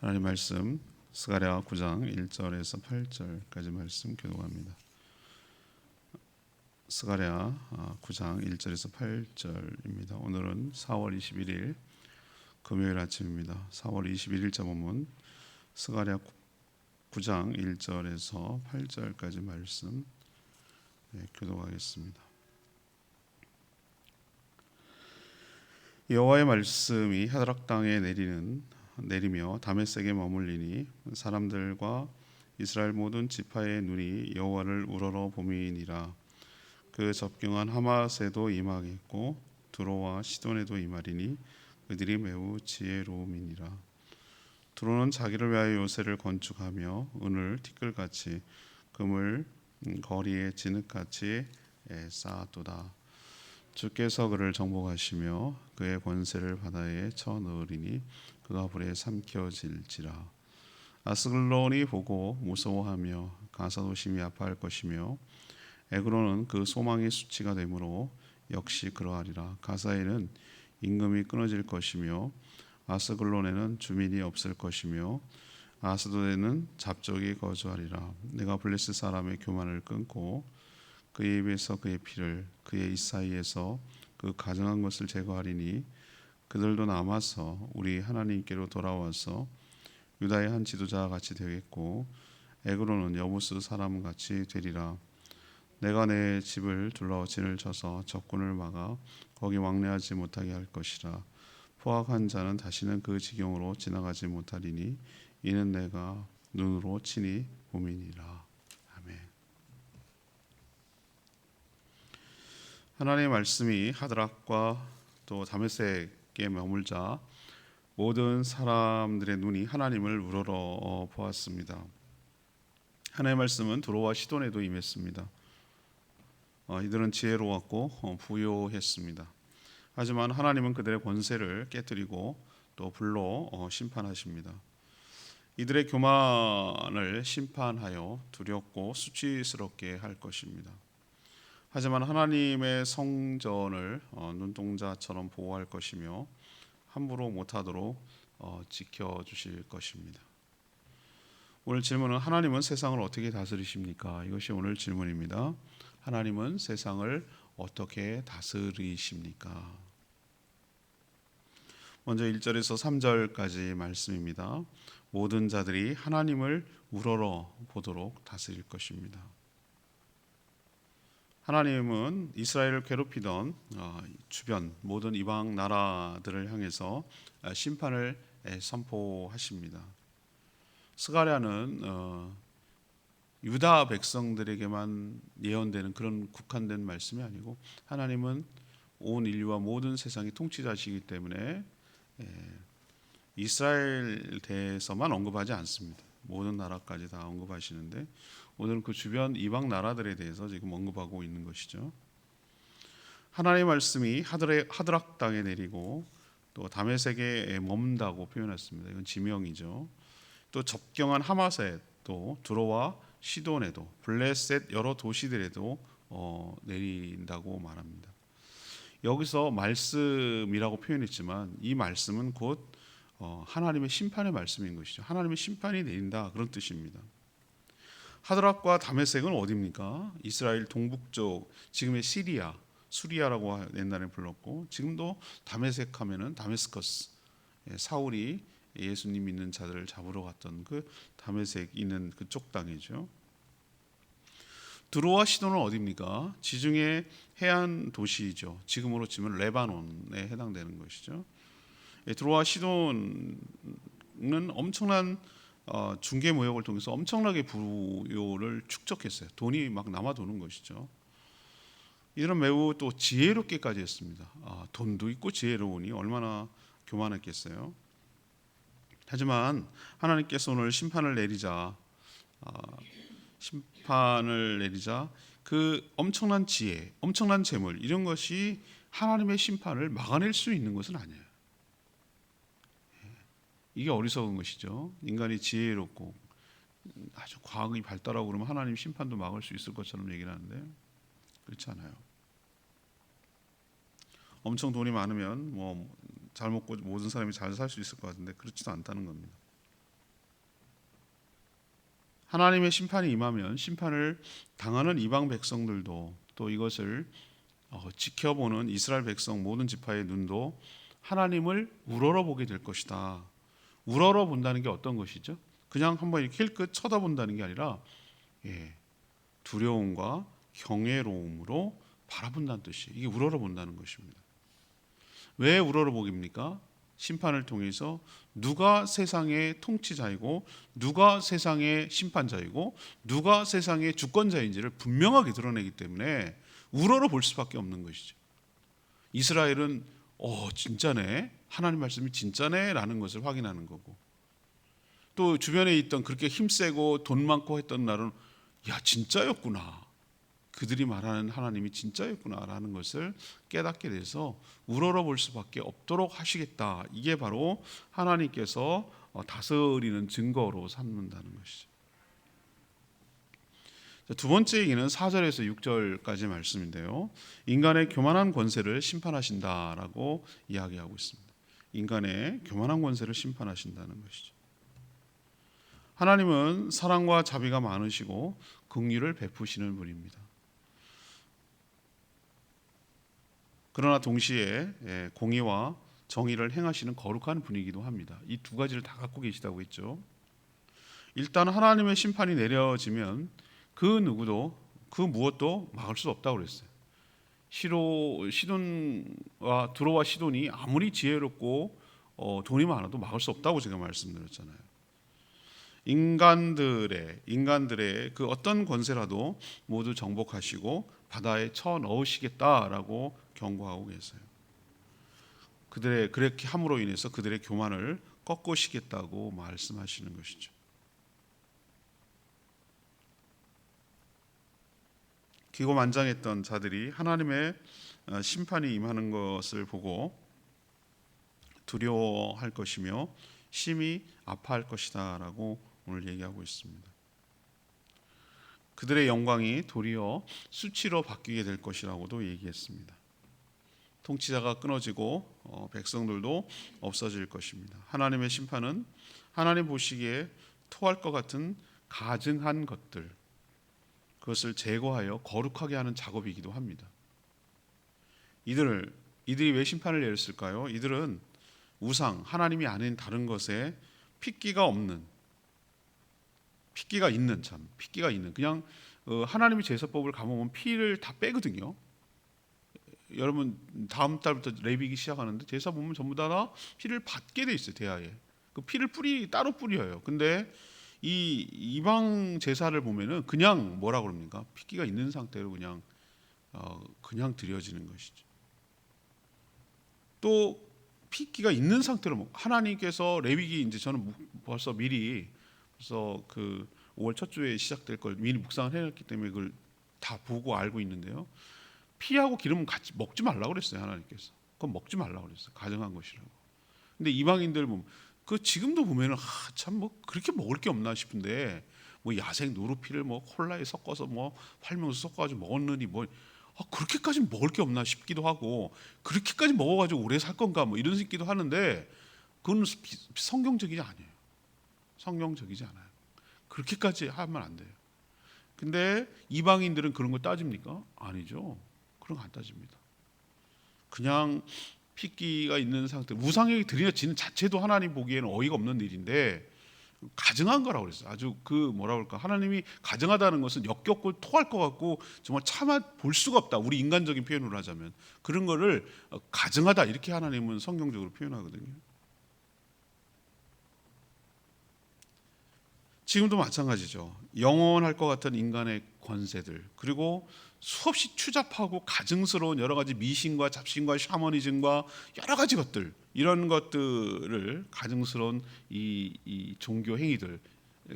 하나님 말씀 스가랴 9장 1절에서 8절까지 말씀 교독합니다. 스가랴 9장 1절에서 8절입니다. 오늘은 4월 21일 금요일 아침입니다. 4월 21일자 본문 스가랴 9장 1절에서 8절까지 말씀 교독하겠습니다. 여호와의 말씀이 하드락 땅에 내리며 다메섹에 머물리니 사람들과 이스라엘 모든 지파의 눈이 여호와를 우러러 봄이니라. 그 접경한 하맛에도 임하겠고 두로와 시돈에도 임하리니 그들이 매우 지혜로움이니라. 두로는 자기를 위하여 요새를 건축하며 은을 티끌같이 금을 거리에 진흙같이 쌓았도다. 주께서 그를 정복하시며 그의 권세를 바다에 쳐넣으리니 그가 불에 삼켜질지라. 아스글론이 보고 무서워하며 가사도 심히 아파할 것이며 에그론은 그 소망의 수치가 되므로 역시 그러하리라. 가사에는 임금이 끊어질 것이며 아스글론에는 주민이 없을 것이며 아스도에는 잡족이 거주하리라. 내가 블레셋 사람의 교만을 끊고 그의 입에서 그의 피를 그의 입 사이에서 그 가증한 것을 제거하리니 그들도 남아서 우리 하나님께로 돌아와서 유다의 한 지도자와 같이 되겠고 에그론은 여부스 사람 같이 되리라. 내가 내 집을 둘러 진을 쳐서 적군을 막아 거기 왕래하지 못하게 할 것이라. 포악한 자는 다시는 그 지경으로 지나가지 못하리니 이는 내가 눈으로 친히 봄이니라. 아멘. 하나님의 말씀이 하드락과 또 다메섹에 머물자 모든 사람들의 눈이 하나님을 우러러 보았습니다. 하나님의 말씀은 두로와 시돈에도 임했습니다. 이들은 지혜로웠고 부요했습니다. 하지만 하나님은 그들의 권세를 깨뜨리고 또 불로 심판하십니다. 이들의 교만을 심판하여 두렵고 수치스럽게 할 것입니다. 하지만 하나님의 성전을 눈동자처럼 보호할 것이며 함부로 못하도록 지켜주실 것입니다. 오늘 질문은 하나님은 세상을 어떻게 다스리십니까? 이것이 오늘 질문입니다. 하나님은 세상을 어떻게 다스리십니까? 먼저 1절에서 3절까지 말씀입니다. 모든 자들이 하나님을 우러러 보도록 다스릴 것입니다. 하나님은 이스라엘을 괴롭히던 주변 모든 이방 나라들을 향해서 심판을 선포하십니다. 스가랴는 유다 백성들에게만 예언되는 그런 국한된 말씀이 아니고 하나님은 온 인류와 모든 세상의 통치자시기 때문에 이스라엘 대해서만 언급하지 않습니다. 모든 나라까지 다 언급하시는데 오늘은 그 주변 이방 나라들에 대해서 지금 언급하고 있는 것이죠. 하나님의 말씀이 하드락 땅에 내리고 또 다메섹에 머문다고 표현했습니다. 이건 지명이죠. 또 접경한 하맛에 또 두로와 시돈에도 블레셋 여러 도시들에도 내린다고 말합니다. 여기서 말씀이라고 표현했지만 이 말씀은 곧 하나님의 심판의 말씀인 것이죠. 하나님의 심판이 내린다 그런 뜻입니다. 하드락과 다메섹은 어디입니까? 이스라엘 동북쪽 지금의 수리아라고 옛날에 불렀고 지금도 다메섹 하면은 다메스커스 사울이 예수님 믿는 자들을 잡으러 갔던 그 다메섹 있는 그쪽 땅이죠. 두로와 시돈은 어디입니까? 지중해 해안 도시이죠. 지금으로 치면 레바논에 해당되는 것이죠. 두로와 시돈은 엄청난 중개 무역을 통해서 엄청나게 부요를 축적했어요. 돈이 막 남아 도는 것이죠. 이들은 매우 또 지혜롭게까지 했습니다. 돈도 있고 지혜로우니 얼마나 교만했겠어요. 하지만 하나님께서 오늘 심판을 내리자 그 엄청난 지혜, 엄청난 재물 이런 것이 하나님의 심판을 막아낼 수 있는 것은 아니에요. 이게 어리석은 것이죠. 인간이 지혜롭고 아주 과학이 발달하고 그러면 하나님 심판도 막을 수 있을 것처럼 얘기를 하는데 그렇지 않아요. 엄청 돈이 많으면 잘 먹고 모든 사람이 잘 살 수 있을 것 같은데 그렇지도 않다는 겁니다. 하나님의 심판이 임하면 심판을 당하는 이방 백성들도 또 이것을 지켜보는 이스라엘 백성 모든 지파의 눈도 하나님을 우러러 보게 될 것이다. 우러러 본다는 게 어떤 것이죠? 그냥 한번 이렇게 힐끗 쳐다본다는 게 아니라 두려움과 경외로움으로 바라본다는 뜻이에요. 이게 우러러 본다는 것입니다. 왜 우러러 보기입니까? 심판을 통해서 누가 세상의 통치자이고 누가 세상의 심판자이고 누가 세상의 주권자인지를 분명하게 드러내기 때문에 우러러 볼 수밖에 없는 것이죠. 이스라엘은 진짜네, 하나님 말씀이 진짜네 라는 것을 확인하는 거고, 또 주변에 있던 그렇게 힘세고 돈 많고 했던 날은 야 진짜였구나, 그들이 말하는 하나님이 진짜였구나 라는 것을 깨닫게 돼서 우러러 볼 수밖에 없도록 하시겠다. 이게 바로 하나님께서 다스리는 증거로 삼는다는 것이죠. 두 번째 얘기는 4절에서 6절까지 말씀인데요, 인간의 교만한 권세를 심판하신다라고 이야기하고 있습니다. 인간의 교만한 권세를 심판하신다는 것이죠. 하나님은 사랑과 자비가 많으시고 긍휼을 베푸시는 분입니다. 그러나 동시에 공의와 정의를 행하시는 거룩한 분이기도 합니다. 이 두 가지를 다 갖고 계시다고 했죠. 일단 하나님의 심판이 내려지면 그 누구도 그 무엇도 막을 수 없다고 그랬어요. 두로와 시돈이 아무리 지혜롭고 돈이 많아도 막을 수 없다고 제가 말씀드렸잖아요. 인간들의 그 어떤 권세라도 모두 정복하시고 바다에 쳐 넣으시겠다라고 경고하고 계세요. 그렇게 함으로 인해서 그들의 교만을 꺾으시겠다고 말씀하시는 것이죠. 기고만장했던 자들이 하나님의 심판이 임하는 것을 보고 두려워할 것이며 심히 아파할 것이다라고 오늘 얘기하고 있습니다. 그들의 영광이 도리어 수치로 바뀌게 될 것이라고도 얘기했습니다. 통치자가 끊어지고 백성들도 없어질 것입니다. 하나님의 심판은 하나님 보시기에 토할 것 같은 가증한 것들, 그것을 제거하여 거룩하게 하는 작업이기도 합니다. 이들이 왜 심판을 내렸을까요? 이들은 우상, 하나님이 아닌 다른 것에 핏기가 있는 그냥 하나님의 제사법을 가보면 피를 다 빼거든요. 여러분 다음 달부터 레위기 시작하는데 제사 보면 전부 다 피를 받게 돼 있어요. 대야에 그 피를 따로 뿌려요. 근데 이 이방 제사를 보면은 그냥 뭐라 그럽니까? 핏기가 있는 상태로 그냥 드려지는 것이죠. 또 핏기가 있는 상태로 하나님께서 레위기 이제 저는 벌써 미리 그 5월 첫 주에 시작될 걸 미리 묵상을 해놨기 때문에 그걸 다 보고 알고 있는데요. 피하고 기름은 같이 먹지 말라고 그랬어요. 하나님께서 그건 먹지 말라고 그랬어요. 가증한 것이라고. 근데 이방인들 보면 지금도 보면은 참 그렇게 먹을 게 없나 싶은데 야생 누루피를 콜라에 섞어서 활명수 섞어가지고 먹었느니 그렇게까지 먹을 게 없나 싶기도 하고, 그렇게까지 먹어가지고 오래 살 건가 이런 싶기도 하는데 그건 성경적이지 않아요. 성경적이지 않아요. 그렇게까지 하면 안 돼요. 근데 이방인들은 그런 거 따집니까? 아니죠. 그런 거 안 따집니다. 그냥 핏기가 있는 상태, 우상에게 드려지는 자체도 하나님 보기에는 어이가 없는 일인데 가증한 거라고 그랬어요. 아주 하나님이 가증하다는 것은 역겹고 토할 것 같고 정말 참아 볼 수가 없다. 우리 인간적인 표현으로 하자면 그런 거를 가증하다 이렇게 하나님은 성경적으로 표현하거든요. 지금도 마찬가지죠. 영원할 것 같은 인간의 권세들, 그리고 수없이 추잡하고 가증스러운 여러 가지 미신과 잡신과 샤머니즘과 여러 가지 것들, 이런 것들을 가증스러운 이 종교 행위들,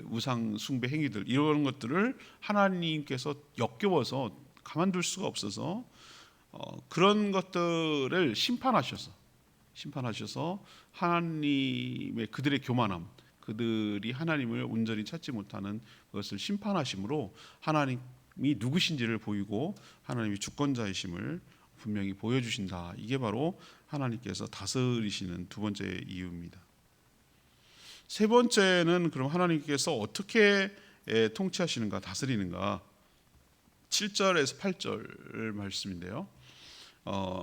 우상 숭배 행위들, 이런 것들을 하나님께서 역겨워서 가만둘 수가 없어서 그런 것들을 심판하셔서 하나님의 그들의 교만함, 그들이 하나님을 온전히 찾지 못하는 것을 심판하심으로 하나님이 누구신지를 보이고 하나님이 주권자이심을 분명히 보여주신다. 이게 바로 하나님께서 다스리시는 두 번째 이유입니다. 세 번째는 그럼 하나님께서 어떻게 통치하시는가 다스리는가 7절에서 8절 말씀인데요.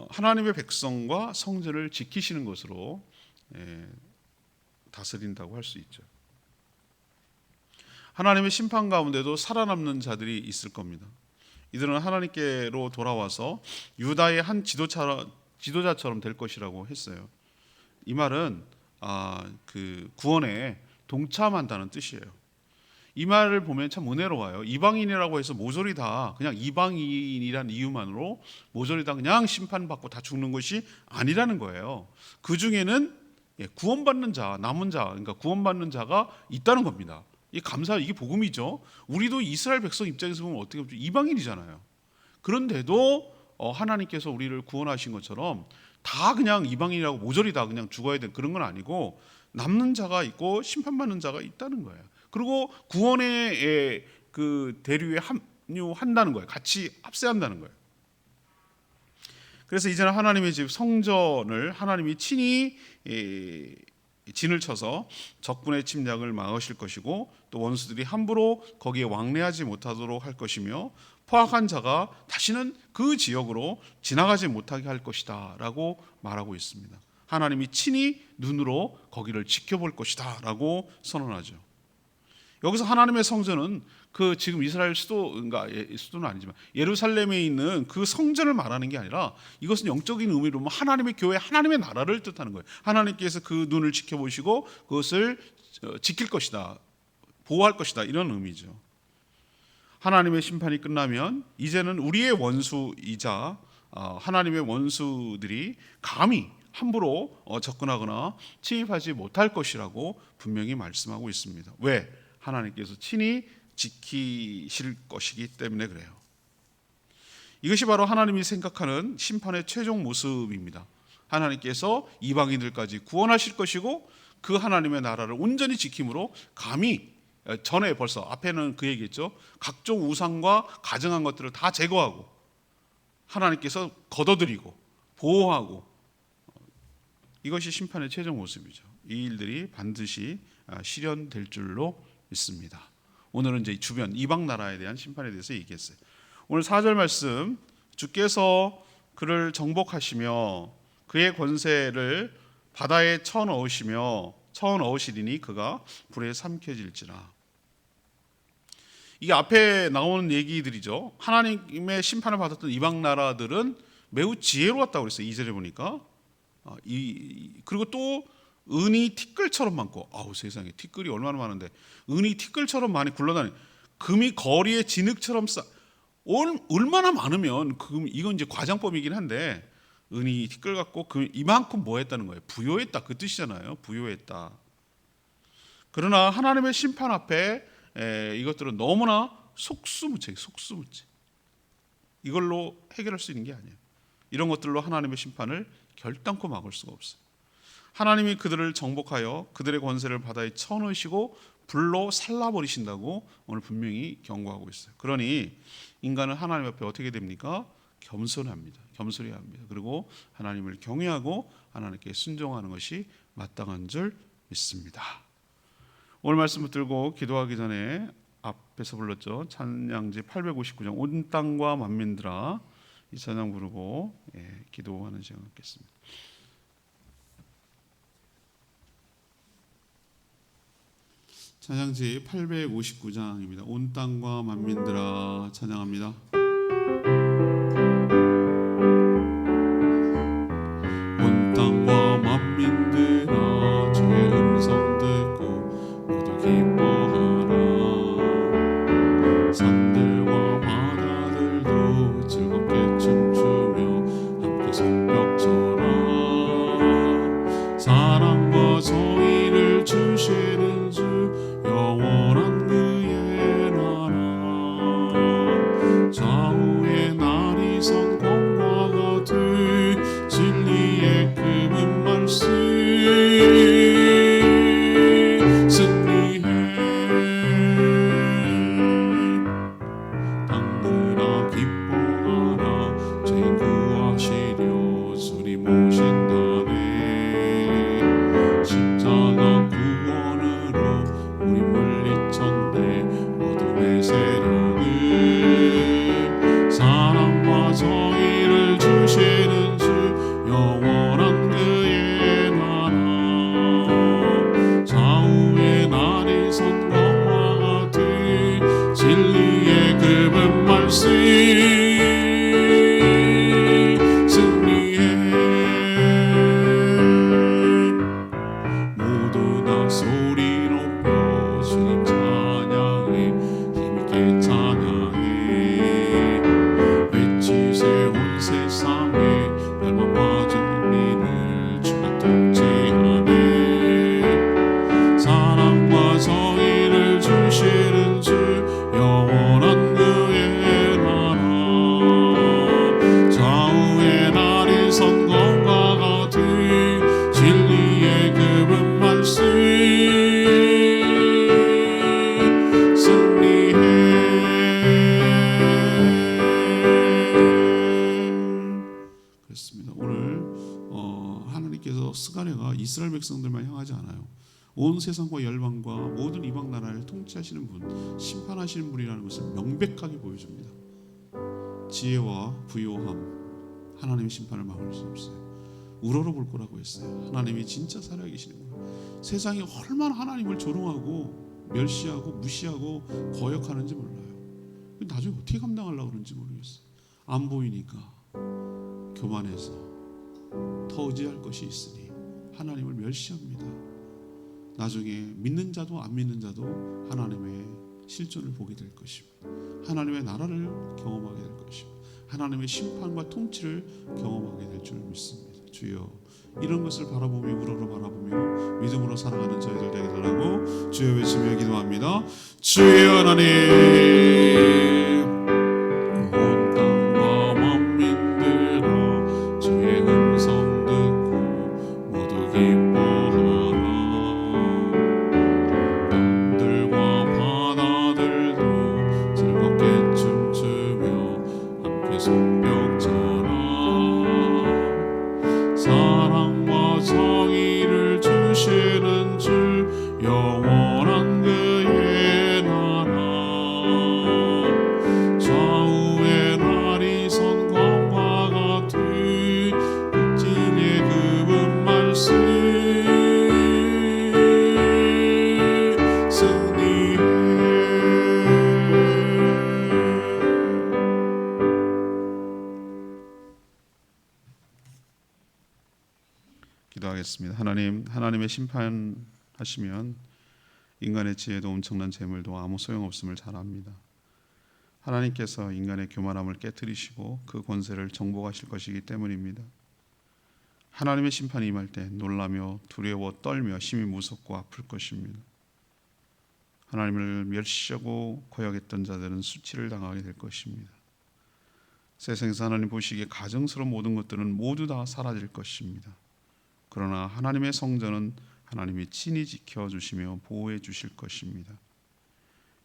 하나님의 백성과 성전을 지키시는 것으로 다스린다고 할 수 있죠. 하나님의 심판 가운데도 살아남는 자들이 있을 겁니다. 이들은 하나님께로 돌아와서 유다의 한 지도자처럼 될 것이라고 했어요. 이 말은 그 구원에 동참한다는 뜻이에요. 이 말을 보면 참 은혜로워요. 이방인이라고 해서 모조리 다 그냥 이방인이란 이유만으로 모조리 다 그냥 심판받고 다 죽는 것이 아니라는 거예요. 그 중에는 구원받는 자, 남은 자, 그러니까 구원받는 자가 있다는 겁니다. 이게 복음이죠. 우리도 이스라엘 백성 입장에서 보면 어떻게 보면 이방인이잖아요. 그런데도 하나님께서 우리를 구원하신 것처럼 다 그냥 이방인이라고 모조리 다 그냥 죽어야 될 그런 건 아니고 남는 자가 있고 심판받는 자가 있다는 거예요. 그리고 구원의 그 대류에 합류한다는 거예요. 같이 합세한다는 거예요. 그래서 이제는 하나님의 집 성전을 하나님이 친히 진을 쳐서 적군의 침략을 막으실 것이고 또 원수들이 함부로 거기에 왕래하지 못하도록 할 것이며 포악한 자가 다시는 그 지역으로 지나가지 못하게 할 것이다 라고 말하고 있습니다. 하나님이 친히 눈으로 거기를 지켜볼 것이다 라고 선언하죠. 여기서 하나님의 성전은 그 지금 이스라엘 수도는 아니지만 예루살렘에 있는 그 성전을 말하는 게 아니라 이것은 영적인 의미로 하나님의 교회, 하나님의 나라를 뜻하는 거예요. 하나님께서 그 눈을 지켜보시고 그것을 지킬 것이다, 보호할 것이다, 이런 의미죠. 하나님의 심판이 끝나면 이제는 우리의 원수이자 하나님의 원수들이 감히 함부로 접근하거나 침입하지 못할 것이라고 분명히 말씀하고 있습니다. 왜? 하나님께서 친히 지키실 것이기 때문에 그래요. 이것이 바로 하나님이 생각하는 심판의 최종 모습입니다. 하나님께서 이방인들까지 구원하실 것이고 그 하나님의 나라를 온전히 지킴으로 감히 전에 벌써 앞에는 그 얘기했죠. 각종 우상과 가증한 것들을 다 제거하고 하나님께서 걷어들이고 보호하고 이것이 심판의 최종 모습이죠. 이 일들이 반드시 실현될 줄로 믿습니다. 오늘은 이제 주변 이방 나라에 대한 심판에 대해서 얘기했어요. 오늘 4절 말씀, 주께서 그를 정복하시며 그의 권세를 바다에 쳐넣으시리니 그가 불에 삼켜질지라. 이게 앞에 나오는 얘기들이죠. 하나님의 심판을 받았던 이방 나라들은 매우 지혜로웠다고 그랬어요. 2절에 보니까. 그리고 또 은이 티끌처럼 많고, 세상에 티끌이 얼마나 많은데 은이 티끌처럼 많이 굴러다니, 금이 거리에 진흙처럼 얼마나 많으면 이건 이제 과장법이긴 한데 은이 티끌 같고 이만큼 뭐 했다는 거예요? 부요했다, 그 뜻이잖아요. 부요했다. 그러나 하나님의 심판 앞에 이것들은 너무나 속수무책. 이걸로 해결할 수 있는 게 아니에요. 이런 것들로 하나님의 심판을 결단코 막을 수가 없어요. 하나님이 그들을 정복하여 그들의 권세를 바다에 쳐넣으시고 불로 살라버리신다고 오늘 분명히 경고하고 있어요. 그러니 인간은 하나님 앞에 어떻게 됩니까? 겸손해야 합니다. 그리고 하나님을 경외하고 하나님께 순종하는 것이 마땅한 줄 믿습니다. 오늘 말씀 붙들고 기도하기 전에 앞에서 불렀죠. 찬양지 859장 온 땅과 만민들아, 이 찬양 부르고 기도하는 시간 갖겠습니다. 찬양지 859장입니다. 온 땅과 만민들아 찬양합니다. 온 땅과 만민들아 주의 음성 듣고 모두 기뻐하라. 산들과 바다들도 즐겁게 춤추며 함께 성벽 쳐라. 사랑과 소위를 주시는 주 영원한 그의 나라. 시가래가 이스라엘 백성들만 향하지 않아요. 온 세상과 열방과 모든 이방 나라를 통치하시는 분, 심판하시는 분이라는 것을 명백하게 보여줍니다. 지혜와 부요함, 하나님의 심판을 막을 수 없어요. 우러러볼 거라고 했어요. 하나님이 진짜 살아계시는 거예요. 세상이 얼마나 하나님을 조롱하고 멸시하고 무시하고 거역하는지 몰라요. 나중에 어떻게 감당하려고 그런지 모르겠어요. 안 보이니까 교만해서 더 의지할 것이 있으니 하나님을 멸시합니다. 나중에 믿는 자도 안 믿는 자도 하나님의 실존을 보게 될 것입니다. 하나님의 나라를 경험하게 될 것입니다. 하나님의 심판과 통치를 경험하게 될 줄 믿습니다. 주여, 이런 것을 바라보며 우러러 바라보며 믿음으로 살아가는 저희들 되게 달라고 주여 외치며 기도합니다. 주여 하나님, 온 땅과 만민들아 주의 음성 듣고 모두 기뻐하라. 땅들과 바다들도 즐겁게 춤추며 함께 손뼉 쳐라. 사랑과 정의를 주시는 주, 영원한 그의 나라. 좌우의 날이 선광과 같은 진리의 그분 말씀 승리해. 기도하겠습니다. 하나님, 하나님의 심판하시면 인간의 지혜도 엄청난 재물도 아무 소용없음을 잘 압니다. 하나님께서 인간의 교만함을 깨뜨리시고 그 권세를 정복하실 것이기 때문입니다. 하나님의 심판이 임할 때 놀라며 두려워 떨며 심히 무섭고 아플 것입니다. 하나님을 멸시하고 거역했던 자들은 수치를 당하게 될 것입니다. 세상에서 하나님 보시기에 가증스러운 모든 것들은 모두 다 사라질 것입니다. 그러나 하나님의 성전은 하나님이 친히 지켜주시며 보호해 주실 것입니다.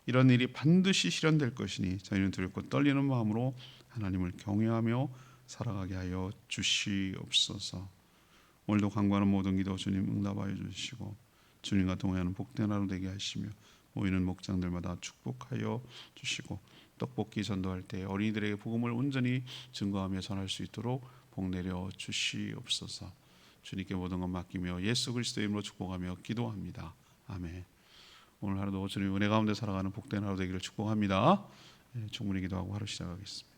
이런 일이 반드시 실현될 것이니 저희는 두렵고 떨리는 마음으로 하나님을 경외하며 살아가게 하여 주시옵소서. 오늘도 간구하는 모든 기도 주님 응답하여 주시고 주님과 동행하는 복된 하루 되게 하시며 모이는 목장들마다 축복하여 주시고 떡볶이 전도할 때 어린이들에게 복음을 온전히 증거하며 전할 수 있도록 복 내려 주시옵소서. 주님께 모든 것 맡기며 예수 그리스도의 이름으로 축복하며 기도합니다. 아멘. 오늘 하루도 주님 은혜 가운데 살아가는 복된 하루 되기를 축복합니다. 충분히 기도하고 하루 시작하겠습니다.